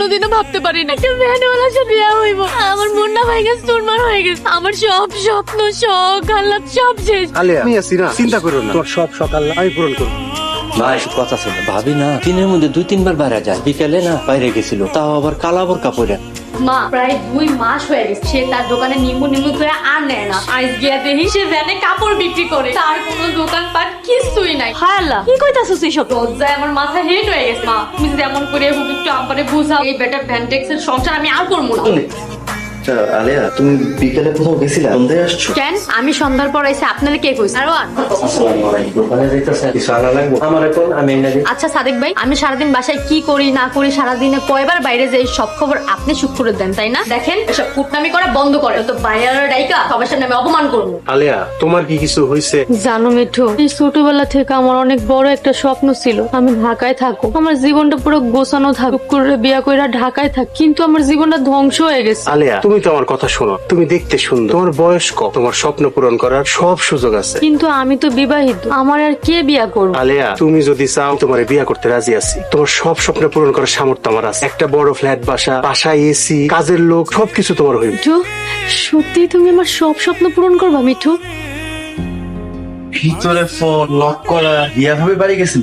কোনোদিনও ভাবতে পারি না একটা ভ্যানওয়ালার সাথে বিয়ে হইব। আমার মনটা ভেঙে গেছে, চুরমার হয়ে গেছে। আমার সব স্বপ্ন, শখ, আহ্লাদ সব শেষ। আলিয়া আমি আছি না, চিন্তা করো না, তোমার সব সকাল আমি পূরণ করবো। ভাই কথা ছিল, ভাবি না দিনের মধ্যে 2-3 বার বাইরে যায়, বিকেলে না বাইরে গেছিল, তাও আবার কালাবর কাপড়ে। মা প্রায় 2 মাস হয়ে গেছে সে তার দোকানে নিম্বু করে আর নেয় না। আজ গিয়া দেখি সে ভ্যানে কাপড় বিক্রি করে, তার কোনো দোকানপাট কিছুই নাই। হায় আল্লাহ, কি কইতাছস এইসব? লজ্জায় আমার মাথা হেট হয়ে গেছে। মা তুমি যেমন করে হোক একটু আমারে বুঝাও, এই বেটা ভ্যানটেক্সের সংসার আমি আর করবো না। আলিয়া তুমি বিকেলে কোথাও গেছিলা, সন্ধ্যায় আসছো? কেন আমি সন্ধ্যার পর আইসি, আপনারা কে কইছে? আরওয়ান দোকানে যাইতেছে, কিছু আনা লাগবে আমার এখন, আমি এনে দিই। আচ্ছা সাদেক ভাই, আমি সারাদিন বাসায় কি করি না করি, সারাদিনে কয়বার বাইরে যাই, সব খবর আপনি শুট করে দেন তাই না? দেখেন এসব কুটনামি করা বন্ধ করে, তো বাইরের ডাইকা সবার সামনে আমি অপমান করবো। আলিয়া তোমার কি কিছু হয়েছে? জানো মিঠু, এই ছোটবেলা থেকে আমার অনেক বড় একটা স্বপ্ন ছিল আমি ঢাকায় থাকবো, আমার জীবনটা পুরো গোছানো থাকুক, করে বিয়া কইরা ঢাকায় থাক, কিন্তু আমার জীবনটা ধ্বংস হয়ে গেছে। আলিয়া তুমি তো আমার কথা শোনো, তুমি দেখতে সুন্দর, তোমার বয়স কম, তোমার স্বপ্ন পূরণ করার সব সুযোগ আছে। কিন্তু আমি তো বিবাহিত, আমার আর কে বিয়া করবো? আলিয়া তুমি যদি চাও তোমার বিয়ে করতে রাজি আছি, তোমার সব স্বপ্ন পূরণ করার সামর্থ্য আমার আছে। একটা বড় ফ্ল্যাট, বাসায় এসি, কাজের লোক, সবকিছু তোমার হইবে। মিঠু সত্যি তুমি আমার সব স্বপ্ন পূরণ করবা? মিঠু ভিতরে ফোন লক করা, বিয়া ভাবে বাড়ি গেছেন?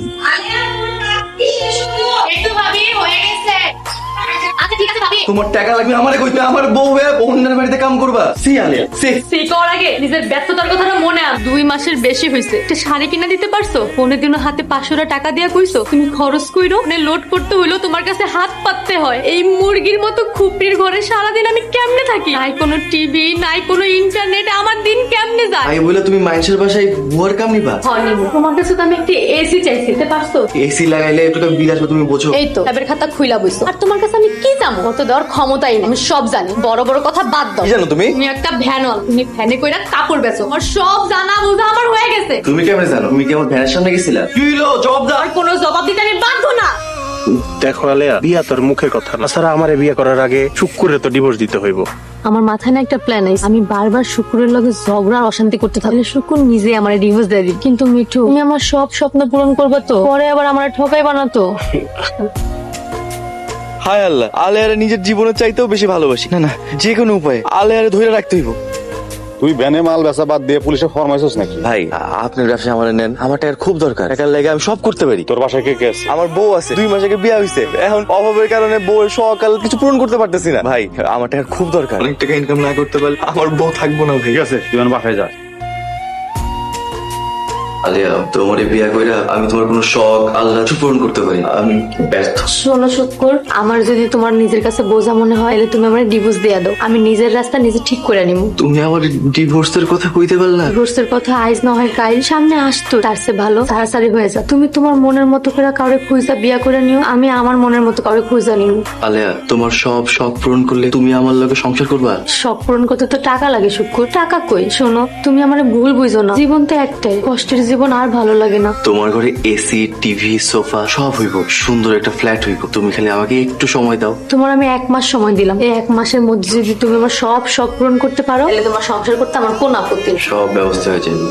তোমার টাকা লাগবে আমারে কইতে, আমার বউ হয়ে অন্যের বাড়িতে কাম করবা? সি আলিয়া সি। করার আগে নিজের ব্যস্ততার কথাটা মনে আন। 2 মাসের বেশি হয়েছে, একটা শাড়ি কিনা দিতে পারছো? 15 দিনও হাতে 500 টাকা দিয়া কইছো তুমি খরচ কইরো, লোড করতে হইলো তোমার কাছে হাত পাততে হয়। এই মুরগির মতো খুপড়ির ঘরে সারাদিন আমি কেমনে থাকি? নাই কোনো টিভি, নাই কোনো ইন্টারনেট, আমার দিন কেমনে যায়? ভাই বলে তুমি মানুষের বাসায় বুয়ার কাম নিবা? হনিমুন, তোমার কাছে তো আমি একটা এসি চাইছি, দিতে পারছো? এসি লাগাইলে একটু বিল আসবে, তুমি বোঝো? এই তো এবার খাতা খুইলা বইছো, আর তোমার কাছে আমি কি জানো? কত দেওয়ার ক্ষমতাই নেই, আমি সব জানি। বড় বড় কথা বাদ দাও। কি জানো তুমি? তুমি একটা ভ্যানল, তুমি ভ্যানে কইরা কাপড় বেচো, আমার সব জানা বুঝা আমার হয়ে গেছে। তুমি কেমনে জানো? তুমি কি আমার ভ্যানের সামনে গেছিলা? কি হইলো? জবাব দাও। আর কোনো জবাব দিতে আমি বাধ্য না। দেখো আলিয়া, বিয়া তোর মুখের কথা না, তাছাড়া আমারে বিয়ে করার আগে চুপ করে তো ডিভোর্স দিতে হইব। আমার মাথায় না একটা প্ল্যান আছে, আমি বারবার শুকুরের লগে ঝগড়া আর অশান্তি করতে থাকলে শুকুর নিজে আমার ডিভোর্স দিয়ে দিই। কিন্তু মিঠু তুমি আমার সব স্বপ্ন পূরণ করবে তো? পরে আবার আমার ঠকাই বানাতো। হায় আল্লাহ, আলিয়ারে নিজের জীবনের চাইতেও বেশি ভালোবাসি। না না, যে কোনো উপায়ে আলিয়ারে ধরে রাখতে হইব। তুই ভ্যানে মাল বেচা বাদ দিয়ে পুলিশে ফরমাইছিস নাকি? ভাই আপনার ব্যবসা আমার নেন, আমার টাকার খুব দরকার, টাকার লেগে আমি সব করতে পারি। তোর বাসায় কে কে আছে? আমার বউ আছে, 2 মাস আগে বিয়ে হয়েছে, এখন অভাবের কারণে বউয়ের সকাল কিছু পূরণ করতে পারতেছি না। ভাই আমার টাকার খুব দরকার, অনেক টাকা ইনকাম না করতে পারলে আমার বউ থাকবো না। ঠিক আছে, তুই আমার বাসায় যা। আলিয়া তোমার বিয়ে কইরা আমি তোমার কোনো শখ আল্লাহ পূরণ করতে পারি, আমি ব্যর্থ। শোনো শুকুর, আমার যদি তোমার নিজের কাছে বোঝা মনে হয় তাহলে তুমি আমার ডিভোর্স দিয়ে দাও, আমি নিজের রাস্তা নিজে ঠিক করে নিব। তুমি আমার ডিভোর্সের কথা কইতে পারলা? ডিভোর্সের কথা আইজ না হয় কাল সামনে আসতো, তার চেয়ে ভালো সারাসারি হয়ে যা। তুমি তোমার মনের মতো করে কাউরে খুঁজা বিয়া করে নিও, আমি আমার মনের মতো কাউরে খুঁজা নিব। আলিয়া তোমার সব শখ পূরণ করলে তুমি আমার লগে সংসার করবা? শখ পূরণ করতে তো টাকা লাগে শুকুর, টাকা কই? শোনো তুমি আমার ভুল বুঝো না, জীবন তো একটাই, কষ্টের জীবন আর ভালো লাগে না। তোমার ঘরে এসি, টিভি, সোফা সব হইব, সুন্দর একটা ফ্ল্যাট হইব, তুমি খালি আমাকে একটু সময় দাও। তোমার আমি 1 মাস সময় দিলাম, এই 1 মাসের মধ্যে যদি তুমি আমার সব শখ পূরণ করতে পারো তাহলে তোমার সংসার করতে আমার কোনো আপত্তি নেই। সব ব্যবস্থা হয়ে যাবে।